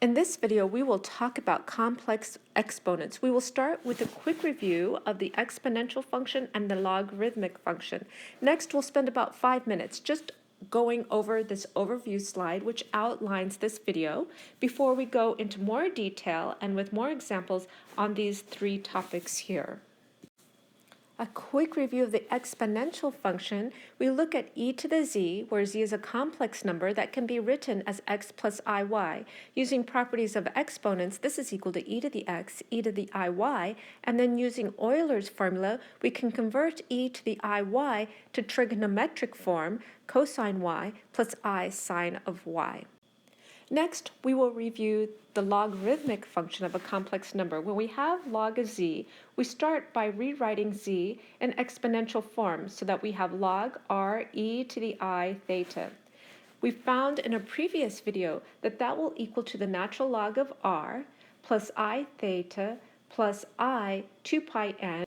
In this video, we will talk about complex exponents. We will start with a quick review of the exponential function and the logarithmic function. Next, we'll spend about 5 minutes just going over this overview slide, which outlines this video, before we go into more detail and with more examples on these 3 topics here. A quick review of the exponential function, we look at e to the z, where z is a complex number that can be written as x plus iy. Using properties of exponents, this is equal to e to the x, e to the iy, and then using Euler's formula, we can convert e to the iy to trigonometric form, cosine y plus I sine of y. Next, we will review the logarithmic function of a complex number. When we have log of z, we start by rewriting z in exponential form so that we have log r e to the I theta. We found in a previous video that that will equal to the natural log of r plus I theta plus I 2 pi n,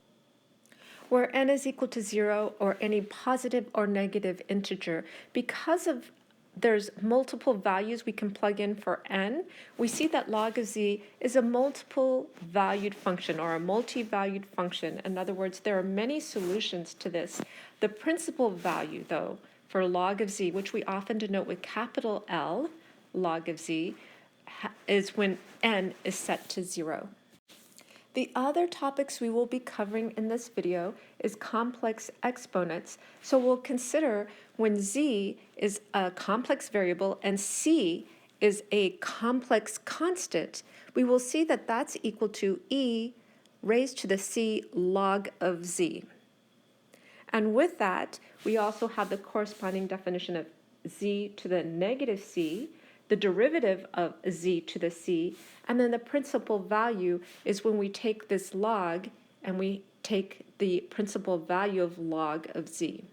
where n is equal to 0 or any positive or negative integer. Because of there's multiple values we can plug in for n, we see that log of z is a multiple valued function or a multi-valued function. In other words, there are many solutions to this. The principal value, though, for log of z, which we often denote with capital L, log of z, is when n is set to 0. The other topics we will be covering in this video is complex exponents. So we'll consider when z is a complex variable and c is a complex constant, we will see that that's equal to e raised to the c log of z. And with that, we also have the corresponding definition of z to the negative c, the derivative of z to the c, and then the principal value is when we take this log and we take the principal value of log of z.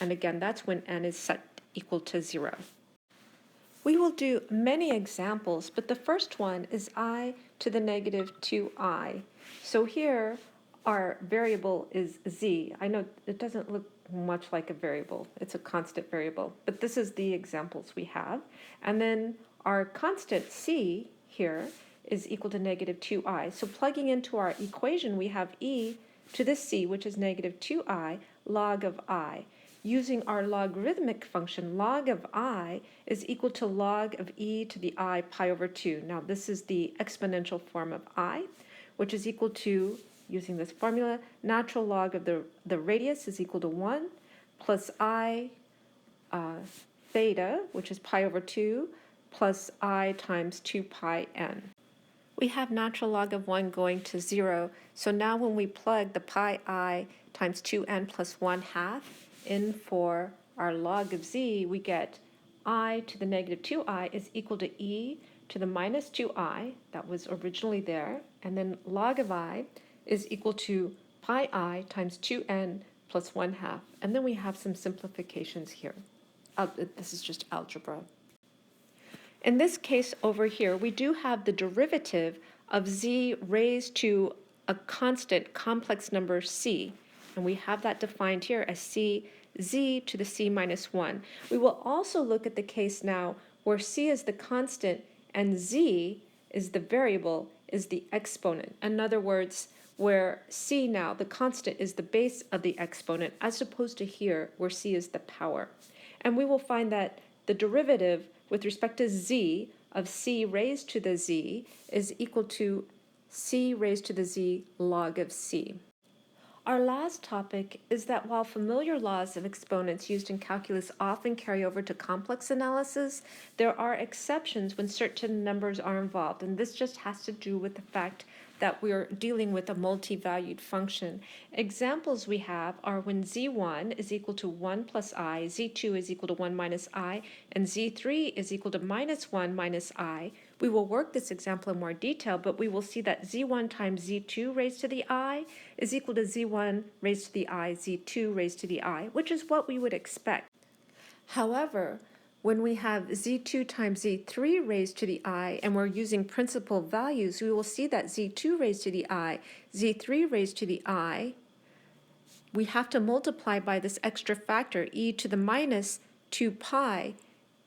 And again, that's when n is set equal to 0. We will do many examples, but the first one is I to the negative 2i. So here, our variable is z. I know it doesn't look much like a variable. It's a constant variable, but this is the examples we have. And then our constant c here is equal to negative 2i. So plugging into our equation, we have e to the c, which is negative 2i, log of I. Using our logarithmic function, log of I is equal to log of e to the I pi over 2. Now this is the exponential form of I, which is equal to, using this formula, natural log of the radius is equal to 1 plus I theta, which is pi over 2, plus I times 2 pi n. We have natural log of 1 going to 0, so now when we plug the pi I times 2n plus 1/2 in for our log of z, we get I to the negative 2i is equal to e to the minus 2i, that was originally there, and then log of I is equal to pi I times 2n plus 1/2, and then we have some simplifications here. This is just algebra. In this case over here, we do have the derivative of z raised to a constant complex number c, and we have that defined here as c z to the c minus 1. We will also look at the case now where c is the constant and z is the variable, is the exponent. In other words, where c now, the constant, is the base of the exponent, as opposed to here where c is the power. And we will find that the derivative with respect to z of c raised to the z is equal to c raised to the z log of c. Our last topic is that while familiar laws of exponents used in calculus often carry over to complex analysis, there are exceptions when certain numbers are involved, and this just has to do with the fact that we're dealing with a multi-valued function. Examples we have are when z1 is equal to 1 plus I, z2 is equal to 1 minus I, and z3 is equal to minus 1 minus I. We will work this example in more detail, but we will see that z1 times z2 raised to the I is equal to z1 raised to the I, z2 raised to the I, which is what we would expect. However, when we have z2 times z3 raised to the I and we're using principal values, we will see that z2 raised to the I, z3 raised to the I, we have to multiply by this extra factor, e to the minus 2 pi,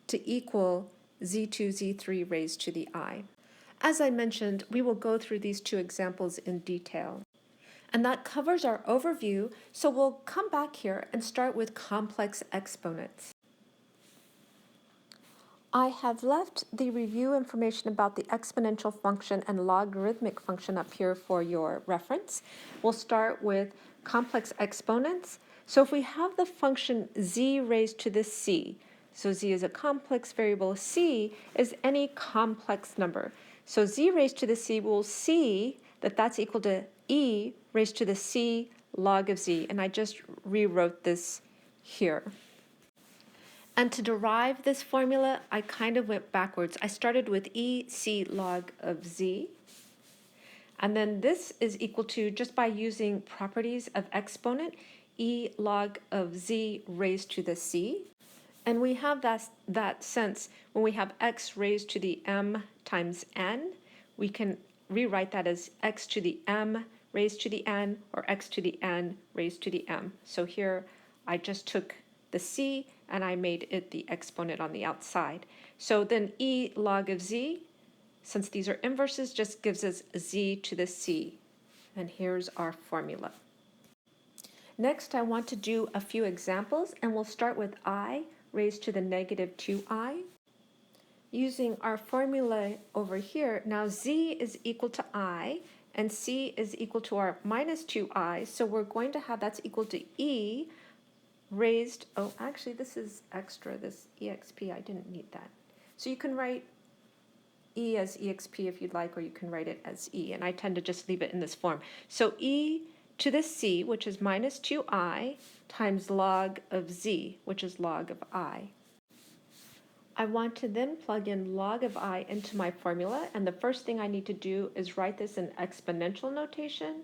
to equal z2, z3 raised to the I. As I mentioned, we will go through these two examples in detail. And that covers our overview, so we'll come back here and start with complex exponents. I have left the review information about the exponential function and logarithmic function up here for your reference. We'll start with complex exponents. So if we have the function z raised to the c, so z is a complex variable, c is any complex number. So z raised to the c, we'll see that that's equal to e raised to the c log of z. And I just rewrote this here. And to derive this formula, I kind of went backwards. I started with e c log of z. And then this is equal to, just by using properties of exponent, e log of z raised to the c. And we have that sense when we have x raised to the m times n, we can rewrite that as x to the m raised to the n, or x to the n raised to the m. So here I just took the c and I made it the exponent on the outside. So then e log of z, since these are inverses, just gives us z to the c. And here's our formula. Next, I want to do a few examples, and we'll start with I raised to the negative 2i. Using our formula over here, now z is equal to I, and c is equal to our minus 2i, so we're going to have that's equal to e raised, oh, actually this is extra, this exp, I didn't need that. So you can write e as exp if you'd like, or you can write it as e, and I tend to just leave it in this form. So e to the c, which is minus 2i, times log of z, which is log of I. I want to then plug in log of I into my formula, and the first thing I need to do is write this in exponential notation.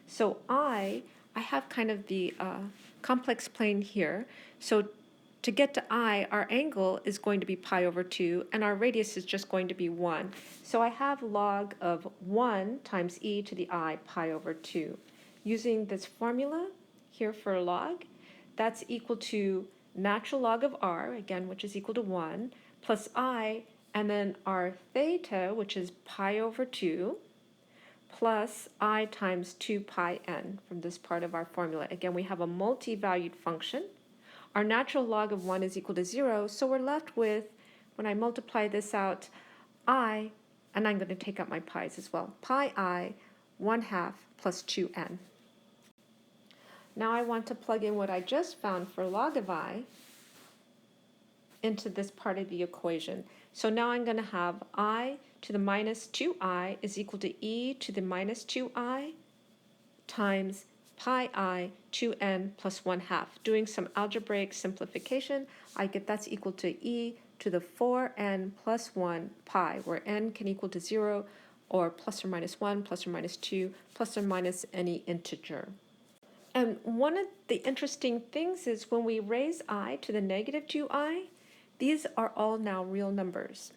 So I have kind of the complex plane here. So to get to I, our angle is going to be pi over 2, and our radius is just going to be 1. So I have log of 1 times e to the I pi over 2. Using this formula here for log, that's equal to natural log of r, again, which is equal to 1, plus I, and then our theta, which is pi over 2, plus I times 2 pi n from this part of our formula. Again, we have a multi-valued function. Our natural log of 1 is equal to 0, so we're left with, when I multiply this out, I, and I'm going to take out my pi's as well, pi I 1/2 plus 2n. Now I want to plug in what I just found for log of I into this part of the equation. So now I'm going to have I to the minus 2i is equal to e to the minus 2i times pi I 2n plus 1/2. Doing some algebraic simplification, I get that's equal to e to the 4n plus 1 pi, where n can equal to 0, or plus or minus 1, plus or minus 2, plus or minus any integer. And one of the interesting things is when we raise I to the negative 2i, these are all now real numbers.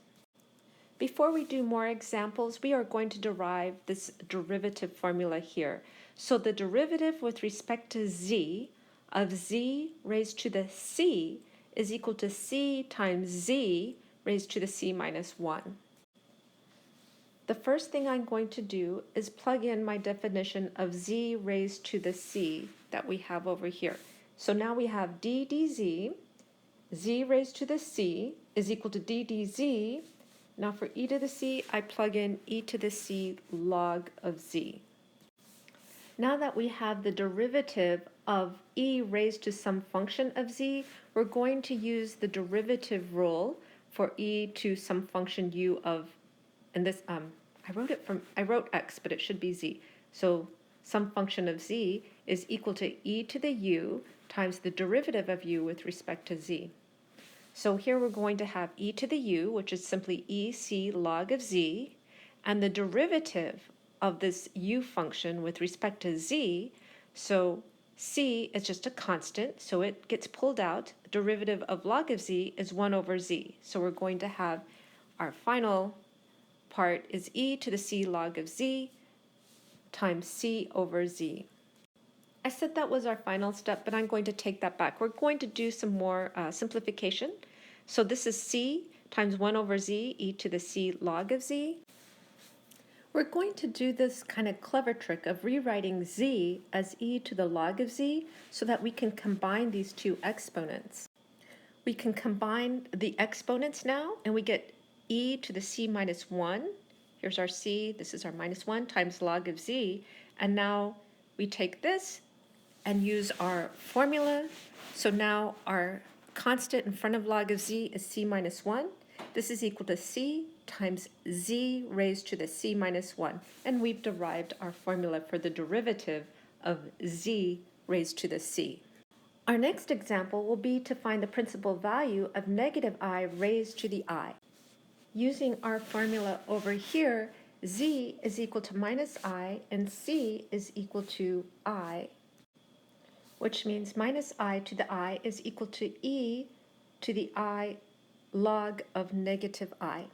Before we do more examples, we are going to derive this derivative formula here. So the derivative with respect to z of z raised to the c is equal to c times z raised to the c minus 1. The first thing I'm going to do is plug in my definition of z raised to the c that we have over here. So now we have d dz, z raised to the c is equal to d dz. Now for e to the c, I plug in e to the c log of z. Now that we have the derivative of e raised to some function of z, we're going to use the derivative rule for e to some function u of, and this, I wrote x, but it should be z. So some function of z is equal to e to the u times the derivative of u with respect to z. So here we're going to have e to the u, which is simply ec log of z, and the derivative of this u function with respect to z, so c is just a constant, so it gets pulled out. Derivative of log of z is 1 over z. So we're going to have our final part is e to the c log of z times c over z. I said that was our final step, but I'm going to take that back. We're going to do some more simplification. So this is c times 1 over z, e to the c log of z. We're going to do this kind of clever trick of rewriting z as e to the log of z so that we can combine these two exponents. We can combine the exponents now, and we get e to the c minus 1. Here's our c, this is our minus 1 times log of z. And now we take this and use our formula. So now our constant in front of log of z is c minus 1. This is equal to c times z raised to the c minus 1. And we've derived our formula for the derivative of z raised to the c. Our next example will be to find the principal value of negative I raised to the I. Using our formula over here, z is equal to minus I and c is equal to I, which means minus I to the I is equal to e to the I log of negative I.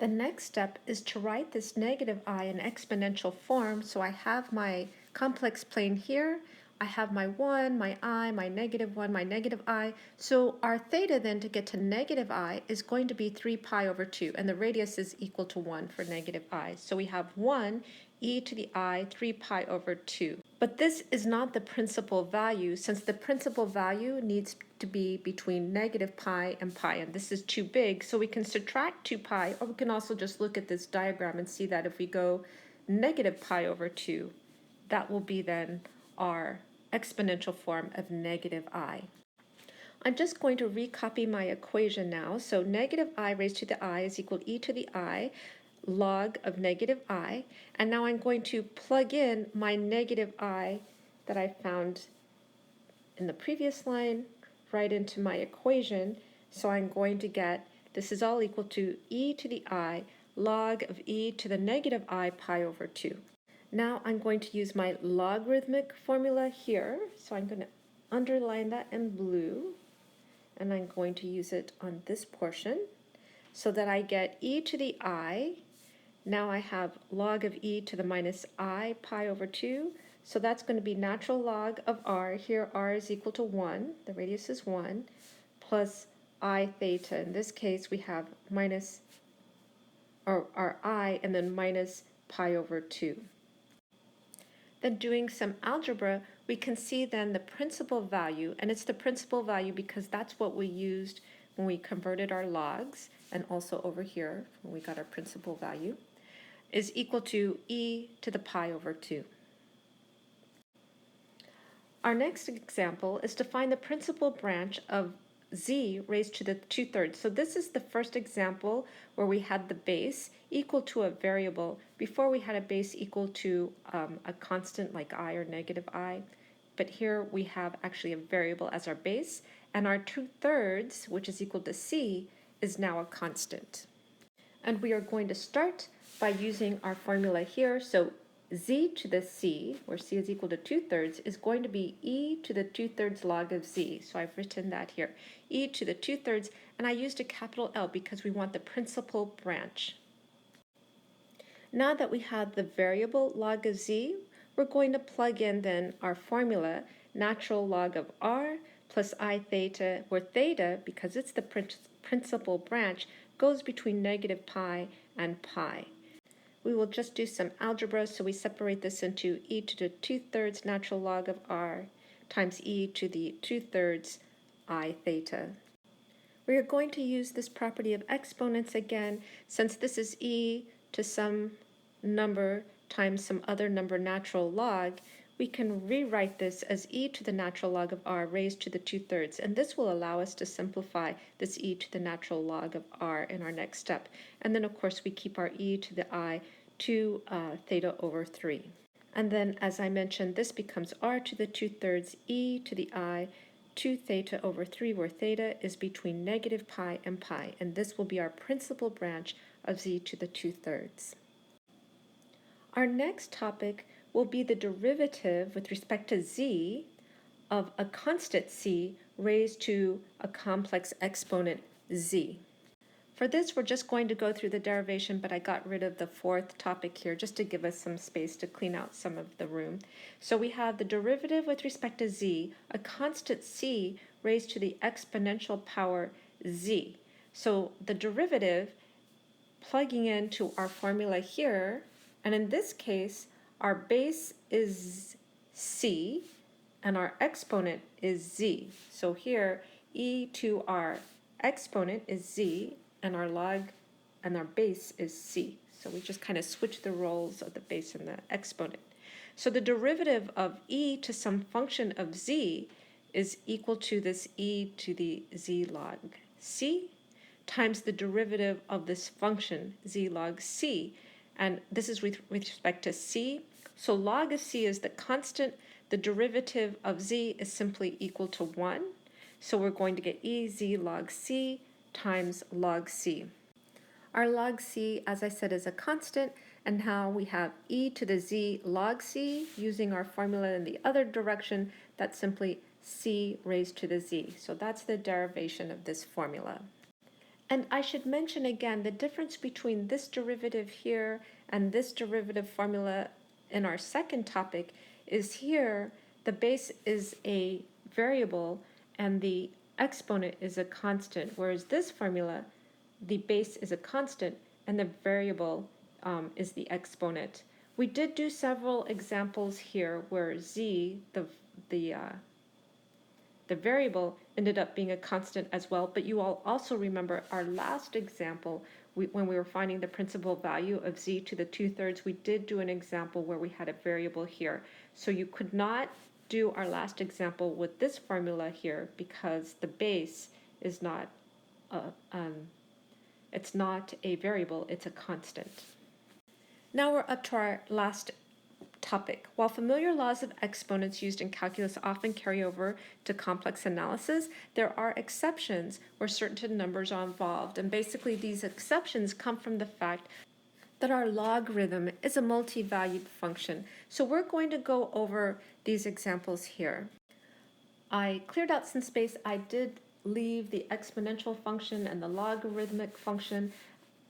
The next step is to write this negative I in exponential form. So I have my complex plane here. I have my 1, my I, my negative 1, my negative I. So our theta then to get to negative I is going to be 3 pi over 2. And the radius is equal to 1 for negative I. So we have 1 e to the I 3 pi over 2. But this is not the principal value, since the principal value needs to be between negative pi and pi, and this is too big, so we can subtract 2 pi, or we can also just look at this diagram and see that if we go negative pi over 2, that will be then our exponential form of negative I. I'm just going to recopy my equation now. So negative I raised to the I is equal to e to the I log of negative I. And now I'm going to plug in my negative I that I found in the previous line right into my equation. So I'm going to get, this is all equal to e to the I log of e to the negative I pi over 2. Now I'm going to use my logarithmic formula here. So I'm going to underline that in blue, and I'm going to use it on this portion so that I get e to the I. Now I have log of e to the minus I pi over 2. So that's going to be natural log of r. Here r is equal to 1. The radius is 1. Plus I theta. In this case we have minus, or our I, and then minus pi over 2. Then doing some algebra, we can see then the principal value, and it's the principal value because that's what we used when we converted our logs, and also over here when we got our principal value, is equal to e to the pi over 2. Our next example is to find the principal branch of z raised to the 2/3. So this is the first example where we had the base equal to a variable. Before we had a base equal to a constant like I or negative I. But here we have actually a variable as our base, and our 2/3, which is equal to c, is now a constant. And we are going to start by using our formula here. So z to the c, where c is equal to 2/3, is going to be e to the 2/3 log of z. So I've written that here, e to the 2/3, and I used a capital L because we want the principal branch. Now that we have the variable log of z, we're going to plug in then our formula, natural log of r plus I theta, where theta, because it's the principal branch, goes between negative pi and pi. We will just do some algebra, so we separate this into e to the 2/3 natural log of r times e to the 2/3 I theta. We are going to use this property of exponents again, since this is e to some number times some other number natural log. We can rewrite this as e to the natural log of r raised to the 2/3, and this will allow us to simplify this e to the natural log of r in our next step. And then of course we keep our e to the I 2 theta over 3. And then as I mentioned, this becomes r to the 2/3 e to the I 2 theta over 3, where theta is between negative pi and pi, and this will be our principal branch of z to the 2/3. Our next topic will be the derivative with respect to z of a constant c raised to a complex exponent z. For this, we're just going to go through the derivation, but I got rid of the fourth topic here just to give us some space to clean out some of the room. So we have the derivative with respect to z, a constant c raised to the exponential power z. So the derivative plugging into our formula here, and in this case, our base is c, and our exponent is z. So here, e to our exponent is z, and our log and our base is c. So we just kind of switch the roles of the base and the exponent. So the derivative of e to some function of z is equal to this e to the z log c times the derivative of this function z log c. And this is with respect to c. So log of c is the constant. The derivative of z is simply equal to 1. So we're going to get e z log c times log c. Our log c, as I said, is a constant, and now we have e to the z log c. Using our formula in the other direction, that's simply c raised to the z. So that's the derivation of this formula. And I should mention again the difference between this derivative here and this derivative formula in our second topic is here the base is a variable and the exponent is a constant, whereas this formula, the base is a constant and the variable is the exponent. We did do several examples here where z, the variable, ended up being a constant as well, but you all also remember our last example, when we were finding the principal value of z to the 2/3, we did do an example where we had a variable here. So you could not do our last example with this formula here because the base is not it's not a variable, it's a constant. Now we're up to our last topic. While familiar laws of exponents used in calculus often carry over to complex analysis, there are exceptions where certain numbers are involved. And basically these exceptions come from the fact that our logarithm is a multi-valued function. So we're going to go over these examples here. I cleared out some space. I did leave the exponential function and the logarithmic function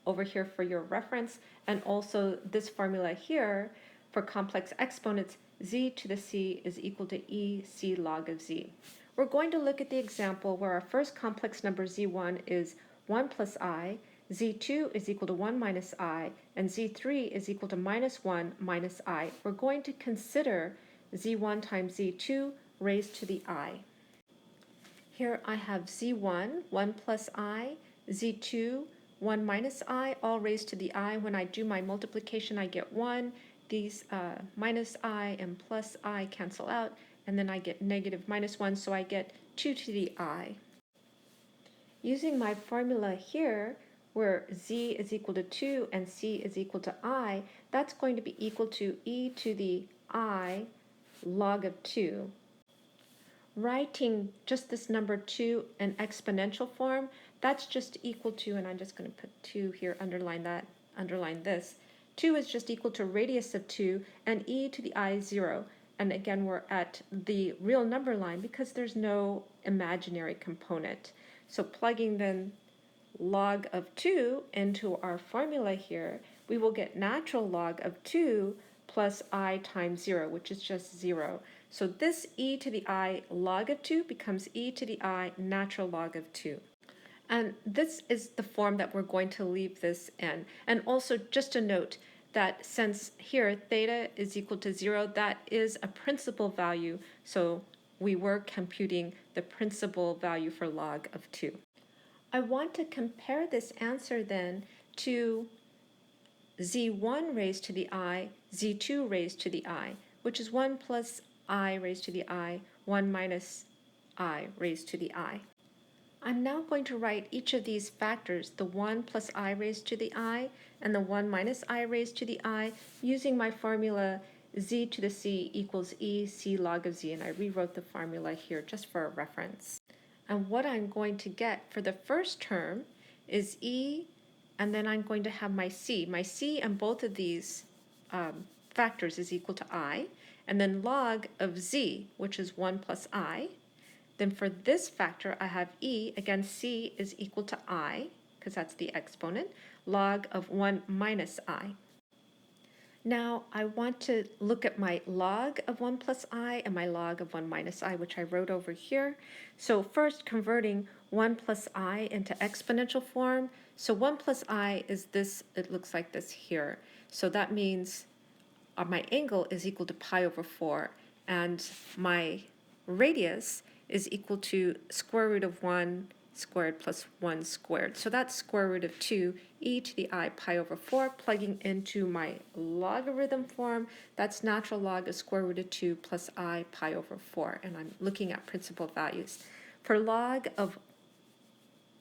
over here for your reference, and also this formula here for complex exponents, z to the c is equal to e c log of z. We're going to look at the example where our first complex number z1 is 1 plus I, z2 is equal to 1 minus I, and z3 is equal to minus 1 minus I. We're going to consider z1 times z2 raised to the I. Here I have z1, 1 plus I, z2, 1 minus I, all raised to the I. When I do my multiplication, I get 1. These minus I and plus I cancel out, and then I get negative minus 1, so I get 2 to the I. Using my formula here, where z is equal to 2 and c is equal to I, that's going to be equal to e to the I log of 2. Writing just this number 2 in exponential form, that's just equal to, and I'm just going to put 2 here, underline that, underline this. 2 is just equal to radius of 2, and e to the I is 0. And again, we're at the real number line because there's no imaginary component. So plugging then log of 2 into our formula here, we will get natural log of 2 plus I times 0, which is just 0. So this e to the I log of 2 becomes e to the I natural log of 2. And this is the form that we're going to leave this in. And also just a note that since here theta is equal to 0, that is a principal value. So we were computing the principal value for log of 2. I want to compare this answer then to z1 raised to the I, z2 raised to the I, which is 1 plus I raised to the I, 1 minus I raised to the I. I'm now going to write each of these factors, the 1 plus I raised to the I and the 1 minus I raised to the I, using my formula z to the c equals e c log of z, and I rewrote the formula here just for a reference. And what I'm going to get for the first term is e, and then I'm going to have my c. My c on both of these factors is equal to I, and then log of z, which is 1 plus I. Then for this factor, I have e, again, c is equal to I, because that's the exponent, log of 1 minus I. Now I want to look at my log of 1 plus I and my log of 1 minus I, which I wrote over here. So first, converting 1 plus I into exponential form. So 1 plus I is this, it looks like this here. So that means my angle is equal to pi over 4, and my radius is equal to square root of 1 squared plus 1 squared. So that's square root of 2 e to the I pi over 4, plugging into my logarithm form. That's natural log of square root of 2 plus I pi over 4, and I'm looking at principal values. For log of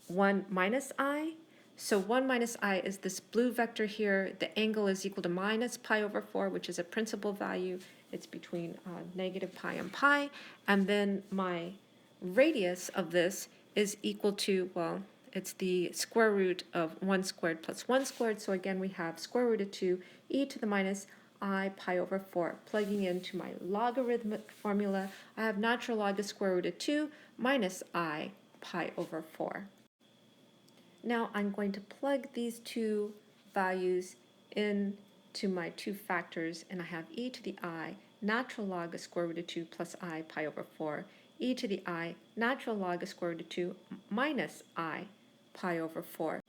1 minus I, so 1 minus I is this blue vector here. The angle is equal to minus pi over 4, which is a principal value. It's between negative pi and pi. And then my radius of this is equal to, well, it's the square root of 1 squared plus 1 squared. So again, we have square root of 2 e to the minus I pi over 4. Plugging into my logarithmic formula, I have natural log of square root of 2 minus I pi over 4. Now I'm going to plug these two values into my two factors, and I have e to the I natural log of square root of 2 plus I pi over 4, e to the I natural log of square root of 2 minus I pi over 4.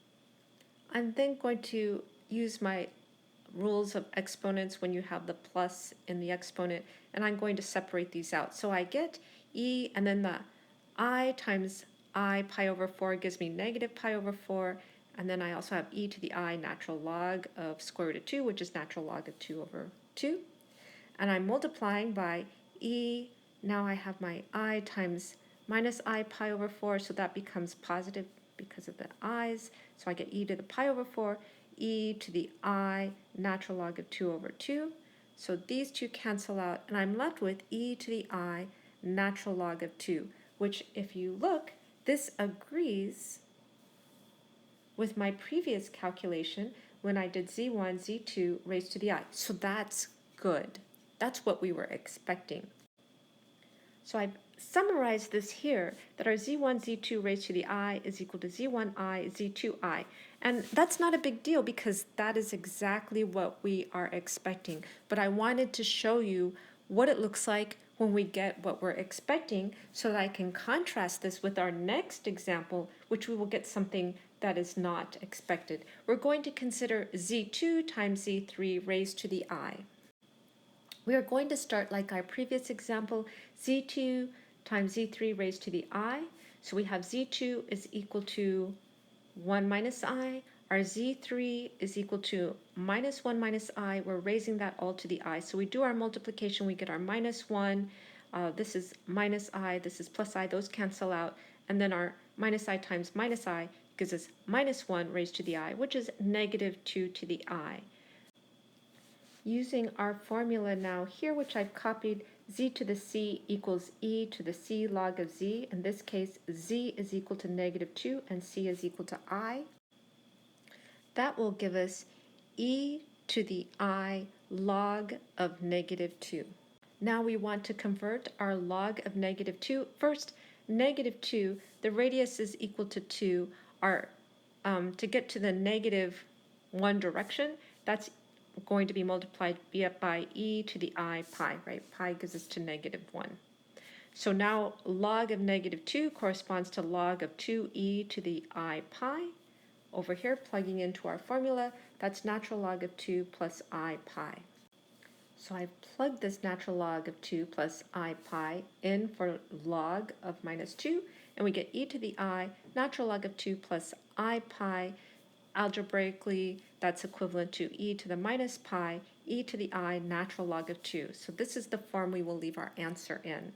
I'm then going to use my rules of exponents when you have the plus in the exponent, and I'm going to separate these out. So I get e, and then the I times I pi over 4 gives me negative pi over 4, and then I also have e to the I natural log of square root of 2, which is natural log of 2 over 2. And I'm multiplying by e. Now I have my I times minus I pi over 4, so that becomes positive because of the i's. So I get e to the pi over 4, e to the I natural log of 2 over 2. So these two cancel out, and I'm left with e to the I natural log of 2, which if you look, this agrees with my previous calculation when I did z1, z2 raised to the I. So that's good. That's what we were expecting. So I've summarized this here, that our z1, z2 raised to the I is equal to z1i, z2i. And that's not a big deal because that is exactly what we are expecting. But I wanted to show you what it looks like when we get what we're expecting so that I can contrast this with our next example, which we will get something that is not expected. We're going to consider z2 times z3 raised to the I. We are going to start like our previous example, z2 times z3 raised to the I. So we have z2 is equal to 1 minus I. Our z3 is equal to minus 1 minus I. We're raising that all to the I. So we do our multiplication, we get our minus 1. This is minus I, this is plus I, those cancel out. And then our minus I times minus I gives us minus 1 raised to the I, which is negative 2 to the I. Using our formula now here, which I've copied, z to the c equals e to the c log of z. In this case, z is equal to negative 2 and c is equal to I. That will give us e to the I log of negative 2. Now we want to convert our log of negative 2. First, negative 2, the radius is equal to 2. To get to the negative 1 direction, that's going to be multiplied by e to the I pi, right? Pi gives us to negative 1. So now log of negative 2 corresponds to log of 2e to the I pi. Over here, plugging into our formula, that's natural log of 2 plus I pi. So I've plugged this natural log of 2 plus I pi in for log of minus 2, and we get e to the I natural log of 2 plus I pi. Algebraically, that's equivalent to e to the minus pi, e to the I natural log of 2. So this is the form we will leave our answer in.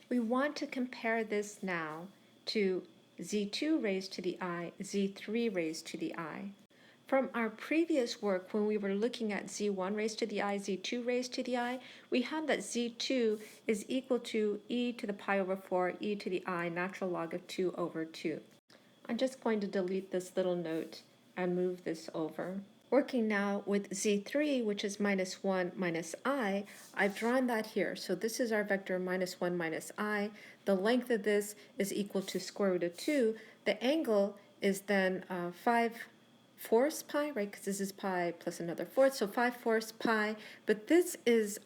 We want to compare this now to z2 raised to the I, z3 raised to the I. From our previous work, when we were looking at z1 raised to the I, z2 raised to the I, we had that z2 is equal to e to the pi over 4, e to the I natural log of 2 over 2. I'm just going to delete this little note and move this over. Working now with z3, which is minus 1 minus I, I've drawn that here. So this is our vector minus 1 minus I. The length of this is equal to square root of 2. The angle is then 5/4 pi, right? Because this is pi plus another fourth, so 5/4 pi. But this is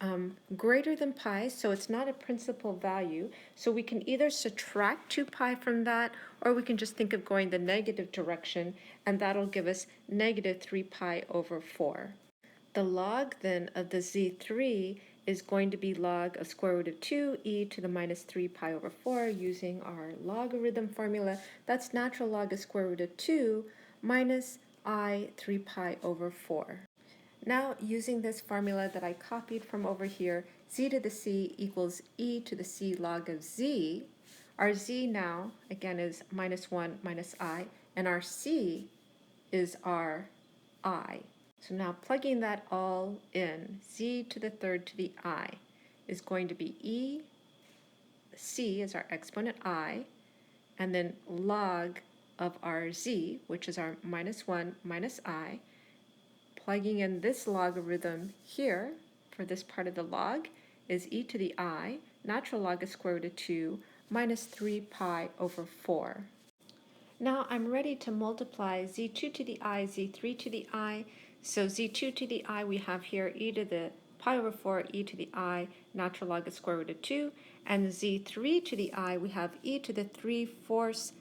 greater than pi, so it's not a principal value. So we can either subtract 2 pi from that, or we can just think of going the negative direction, and that'll give us negative 3 pi over 4. The log then of the z3 is going to be log of square root of 2 e to the minus 3 pi over 4 using our logarithm formula. That's natural log of square root of 2 minus I 3 pi over 4. Now, using this formula that I copied from over here, z to the c equals e to the c log of z. Our z now, again, is minus 1 minus I, and our c is our I. So now plugging that all in, z to the third to the I is going to be e, c is our exponent I, and then log of our z, which is our minus 1 minus I. Plugging in this logarithm here for this part of the log is e to the I, natural log of square root of 2, minus 3 pi over 4. Now I'm ready to multiply z2 to the I, z3 to the I. So z2 to the I we have here e to the pi over 4, e to the I, natural log of square root of 2. And z3 to the I we have e to the 3/4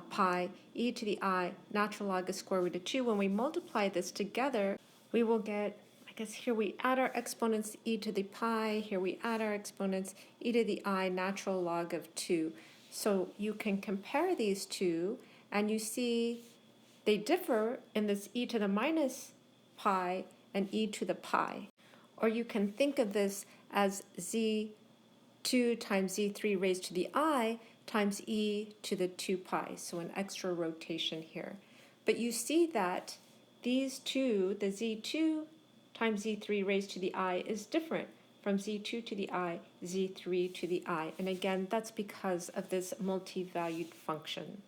pi, e to the I, natural log of square root of 2. When we multiply this together, we will get, I guess here we add our exponents e to the pi, here we add our exponents e to the I, natural log of 2. So you can compare these two, and you see they differ in this e to the minus pi and e to the pi. Or you can think of this as z2 times z3 raised to the I times e to the 2 pi, so an extra rotation here. But you see that these two, the z2 times z3 raised to the I, is different from z2 to the I, z3 to the I. And again, that's because of this multi-valued function.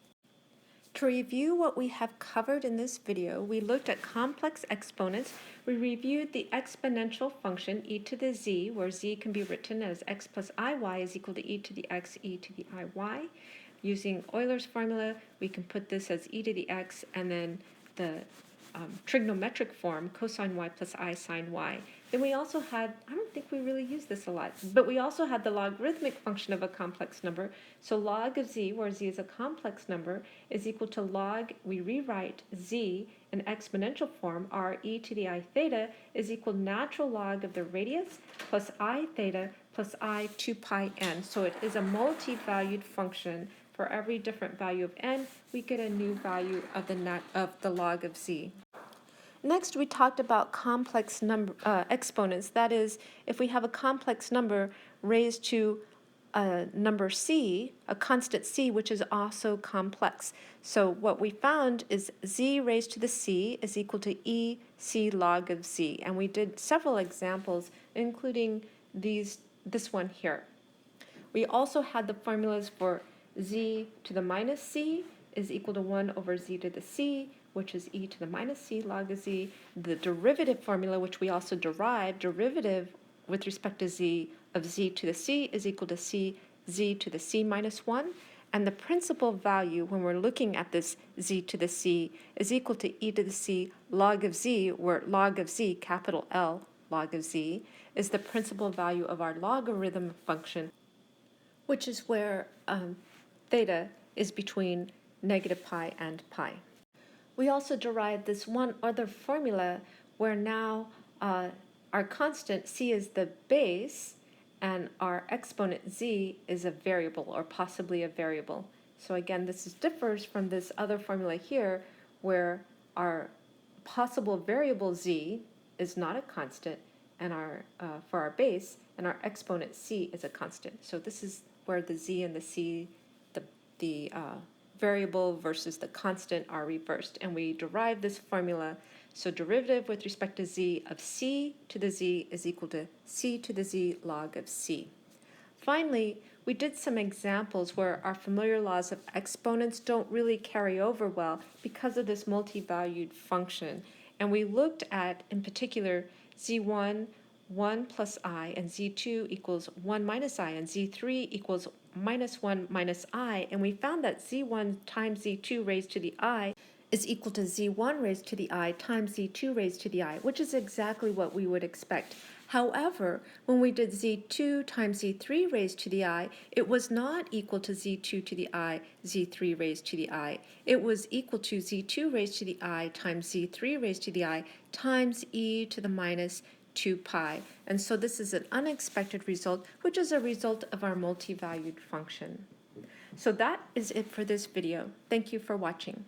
To review what we have covered in this video, we looked at complex exponents. We reviewed the exponential function e to the z, where z can be written as x plus iy is equal to e to the x, e to the iy. Using Euler's formula, we can put this as e to the x, and then the trigonometric form, cosine y plus I sine y. Then we also had, I don't think we really used this a lot, but we also had the logarithmic function of a complex number. So log of z, where z is a complex number, is equal to log, we rewrite z in exponential form, r e to the I theta is equal to natural log of the radius plus I theta plus I 2 pi n. So it is a multi-valued function. For every different value of n, we get a new value of the log of z. Next, we talked about complex exponents. That is, if we have a complex number raised to a number c, a constant c, which is also complex. So what we found is z raised to the c is equal to e c log of z. And we did several examples, including this one here. We also had the formulas for z to the minus c is equal to 1 over z to the c, which is e to the minus c log of z. The derivative formula, which we also derived, derivative with respect to z of z to the c is equal to c z to the c minus 1. And the principal value when we're looking at this z to the c is equal to e to the c log of z, where log of z, capital L, log of z, is the principal value of our logarithm function, which is where theta is between negative pi and pi. We also derived this one other formula where now our constant c is the base and our exponent z is a variable, or possibly a variable. So again, this differs from this other formula here where our possible variable z is not a constant, and for our base, and our exponent c is a constant. So this is where the z and the c, the variable versus the constant, are reversed. And we derive this formula. So derivative with respect to z of c to the z is equal to c to the z log of c. Finally, we did some examples where our familiar laws of exponents don't really carry over well because of this multi-valued function. And we looked at, in particular, z1, 1 plus I, and z2 equals 1 minus I, and z3 equals minus 1 minus I, and we found that z1 times z2 raised to the I is equal to z1 raised to the I times z2 raised to the I, which is exactly what we would expect. However, when we did z2 times z3 raised to the I, it was not equal to z2 to the I, z3 raised to the I. It was equal to z2 raised to the I times z3 raised to the I times e to the minus 2 pi. And so this is an unexpected result, which is a result of our multi-valued function. So that is it for this video. Thank you for watching.